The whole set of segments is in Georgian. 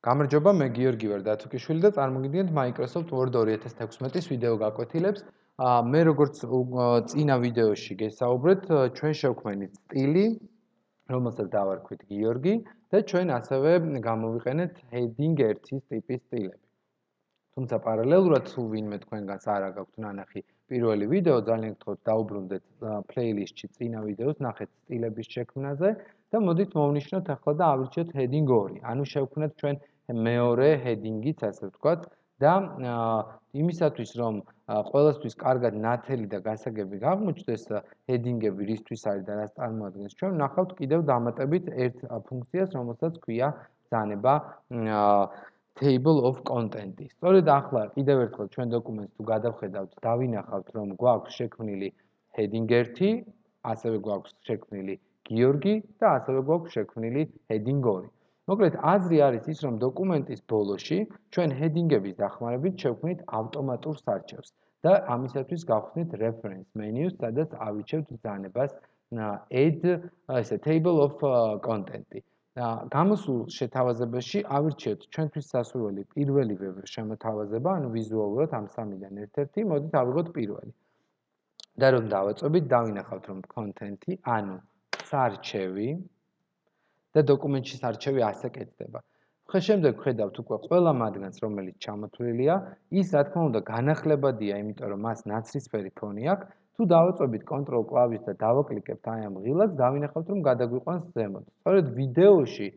გამარჯობა, მე გიორგი ვარ დათუქიშვილი და წარმოგიდგენთ Microsoft Word 2016-ის ვიდეო გაკვეთილებს. მე როგორც წინა ვიდეოში გესაუბრეთ, ჩვენ შევქმნით სტილი, რომელსაც დავარქვით გიორგი და ჩვენ ასევე გამოვიყენეთ heading 1-ის ტიპის სტილები. თუმცა პარალელურად თუ ვინმე თქვენგანს არ გაქვთ ნანახი პირველი ვიდეო, ძალიან გთხოვთ დაუბრუნდეთ playlist-ში წინა ვიდეოს, ნახეთ სტილების შექმნაზე და მოდით მოვნიშნოთ ახლა და ავირჩიოთ heading 2. ანუ შევქმნათ ჩვენ მეორე heading-იც, ასე ვთქვათ, და იმისათვის, რომ ყველასთვის კარგად ნათელი და გასაგები აღმოჩნდეს heading-ები რისთვის არის და რას წარმოადგენს, ჩვენ ვნახავთ კიდევ დამატებით ერთ ფუნქციას, რომელსაც ქვია ბრძანება table of content-ი. სწორედ ახლა კიდევ ერთხელ ჩვენ დოკუმენტს თუ გადავხედავთ, დავინახავთ, რომ გვაქვს შექმნილი heading 1, ასევე გვაქვს შექმნილი გიორგი და ასევე გვაქვს შექმნილი heading 2. მოკლედ, აზრი არის ის, რომ დოკუმენტის ბოლოში ჩვენ heading-ების დახმარებით შევქმნით ავტომატურ სარჩევს და ამისათვის გავხსნით reference menu-ს, სადაც ავირჩევთ ბრძანებას add table of content-ი. გამოსულ შეთავაზებაში ავირჩიოთ ჩვენთვის სასურველი პირველივე შემოთავაზება, ანუ ვიზუალურად ამ სამიდან ერთ-ერთი, მოდით ავიღოთ პირველი. და რომ დავაწვევით, დავინახავთ, რომ content-ი, ანუ სარჩევი და დოკუმენტში სარჩევი ასე კეთდება. შემდეგ ვხედავთ უკვე ყველა მათგანს, რომელიც ჩამოთვლილია, ის რა თქმა უნდა განახლებადია, იმიტომ რომ მას ნაცრისფერი ფონი აქვს. თუ დავაწვევით Ctrl კლავიშს და დავაკლიკებთ აი ამ ღილაკს, დავინახავთ, რომ გადაგვიყვანს ზემოთ. სწორედ ვიდეოში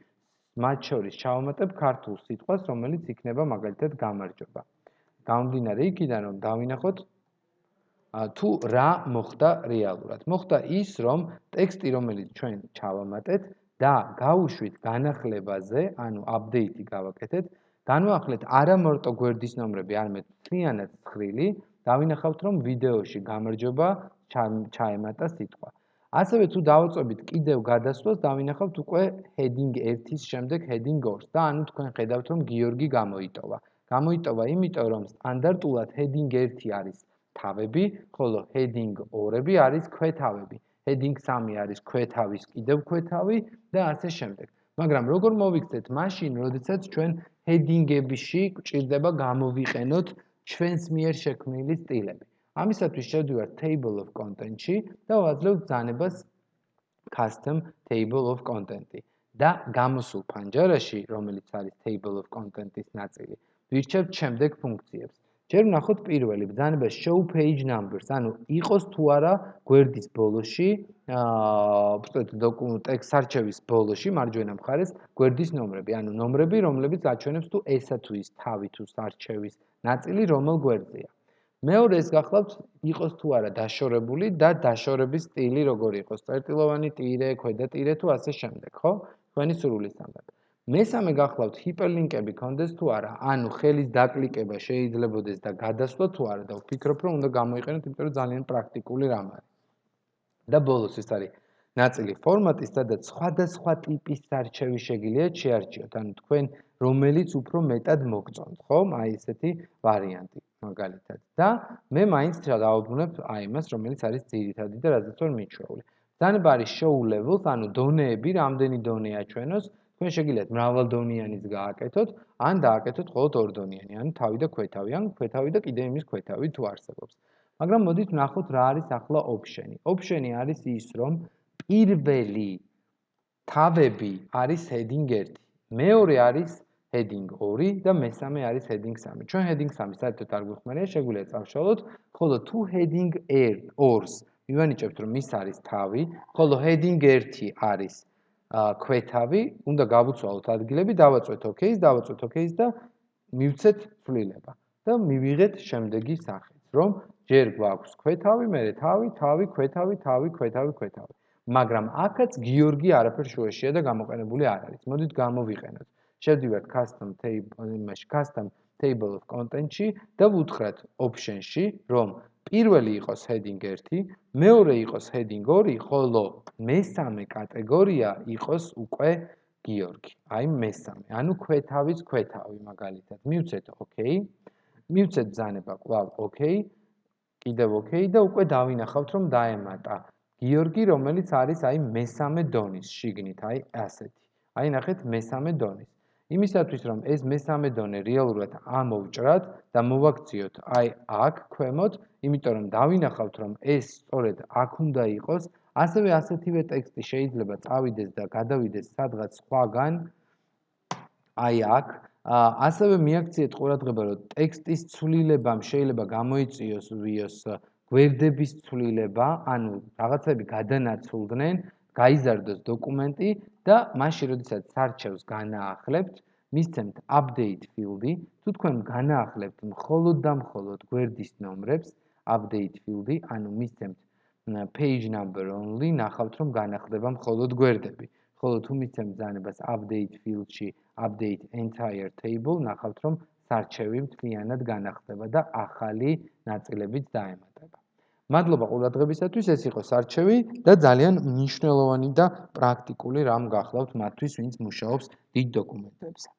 მათ შორის ჩავამატებ ქართულ სიტყვას, რომელიც იქნება მაგალითად გამარჯობა. გამომდინარე იქიდან, რომ დავინახოთ თუ რა მოხდა რეალურად. მოხდა ის, რომ ტექსტი, რომელიც ჩვენ ჩავამატეთ და გავუშვით განახლებაზე, ანუ update-ი გავაკეთეთ, განვაახლეთ არა მარტო გვერდის ნომრები, არამედ მთლიანად ცხრილი, დავინახავთ, რომ ვიდეოში გამარჯობა ჩაემატა სიტყვა. ასევე თუ დავაწვევით კიდევ გადასვლას, დავინახავთ უკვე heading 1-ის შემდეგ heading 2-ს და ანუ თქვენ ხედავთ, რომ გიორგი გამოიტოვა. გამოიტოვა იმიტომ, რომ სტანდარტულად heading 1 არის თავები, ხოლო heading 2-ები არის ქვეთავები. heading 3 არის ქვეთავის კიდევ ქვეთავი და ასე შემდეგ. მაგრამ როგორ მოვიქცეთ მაშინ, როდესაც ჩვენ heading-ებში გვჭირდება გამოვიყენოთ ჩვენს მიერ შექმნილი სტილები. ამისათვის შევდივართ table of content-ში და ვაძლევთ ბრძანებას custom table of content-ი და გამოსულ ფანჯარაში, რომელიც არის table of content-ის ნაწილი, ვირჩევთ შემდეგ ფუნქციებს. ჯერ ვნახოთ პირველი ბრძანება show page numbers, ანუ იყოს თუ არა გვერდის ბოლოში, ტექსტ სარჩევის ბოლოში, მარჯვენა მხარეს გვერდის ნომრები, ანუ ნომრები, რომლებიც აჩვენებს თუ ესა თუ ის თავი თუ სარჩევის ნაწილი რომელ გვერდზეა. მეორე ეს გახლავთ იყოს თუ არა დაშორებული და დაშორების სტილი როგორი იყოს, წერტილოვანი ტირე, ქვედა ტირე თუ ასე შემდეგ, ხო? თქვენი სურვილისამებრ. მესამე გახლავთ ჰიპერლინკები კონდეს თუ არა, ანუ ხელის დაკლიკება შეიძლებოდეს და გადასვლა თუ არა და ვფიქრობ, რომ უნდა გამოიყენოთ, იმიტომ რომ ძალიან პრაქტიკული რამ არის. და ბოლოს ეს არის ნაწილი ფორმატის, სადაც სხვადასხვა ტიპის სარჩევი შეგიძლიათ შეარჩიოთ, ანუ თქვენ რომელიც უფრო მეტად მოგწონთ, ხო? აი ესეთი ვარიანტი მაგალითად. და მე მაინც დავაბრუნებ აი იმას, რომელიც არის ძირითადი და რაზეც ვარ მიჩვეული. ბრძანება არის show levels, ანუ დონეები, რამდენი დონე აჩვენოს. თქვენ შეგიძლიათ მრავალდონიანიც გააკეთოთ, ან დააკეთოთ მხოლოდ ორდონიანი, ანუ თავი და ქვეთავი, ან ქვეთავი და კიდევ იმის ქვეთავი თუ არსებობს. მაგრამ მოდით ვნახოთ რა არის ახლა option-ი. option-ი არის ის, რომ პირველი თავები არის heading 1, მეორე არის heading 2 და მესამე არის heading 3. ჩვენ heading 3 საერთოდ არ გვიხმარია, შეგვიძლია წავშალოთ, ხოლო თუ heading 2-ს მივანიჭებთ, რომ ის არის თავი, ხოლო heading 1 არის ქვეთავი, უნდა გავუცვალოთ ადგილები, დავაწვეთ OK-ს, დავაწვეთ OK-ს და მივცეთ ცვლილება და მივიღეთ შემდეგი სახით, რომ ჯერ გვაქვს ქვეთავი, მერე თავი, თავი, ქვეთავი, თავი, ქვეთავი, ქვეთავი. მაგრამ აქაც გიორგი არაფერ შუაშია და გამოყენებული არ არის. მოდით გამოვიყენოთ. შევდივართ custom table of content-ში და ვუთხრათ option-ში, რომ პირველი იყოს heading 1, მეორე იყოს heading 2, ხოლო მესამე კატეგორია იყოს უკვე გიორგი. აი მესამე, ანუ ქვეთავის ქვეთავი მაგალითად. მივცეთ OK, მივცეთ ბრძანება კვლავ OK, კიდევ OK და უკვე დავინახავთ, რომ დაემატა გიორგი, რომელიც არის აი მესამე დონის შიგნით, აი ასეთი. აი ნახეთ მესამე დონის. იმისათვის რომ ეს მესამე დონე რეალურად ამოვჭრათ და მოვაქციოთ აი აქ ქვემოთ, იმიტომ რომ დავინახავთ რომ ეს სწორედ აქ უნდა იყოს, ასევე ასეთივე ტექსტი შეიძლება წავიდეს და გადავიდეს სადღაც სხვაგან, აი აქ, ასევე მიაქციეთ ყურადღება, რომ ტექსტის ცვლილებამ შეიძლება გამოიწვიოს გვერდების ცვლილება, ანუ რაღაცები გადანაცვლდნენ, გაიზარდოს დოკუმენტი და მაშინ, როდესაც სარჩევს განაახლებთ, მისცემთ update field-ი, თუ თქვენ განაახლებთ მხოლოდ და მხოლოდ გვერდის ნომრებს, update field-ი, ანუ მისცემთ page number only, ნახავთ რომ განახდება მხოლოდ გვერდები. ხოლო თუ მისცემთ ბრძანებას update field-ში update entire table, ნახავთ რომ სარჩევი მთლიანად განახდება და ახალი ნაწილებიც დაემატება. მადლობა ყურადღებისათვის, ეს იყო სარჩევი და ძალიან მნიშვნელოვანი და პრაქტიკული რამ გახლავთ მათთვის, ვინც მუშაობს დიდ დოკუმენტებზე.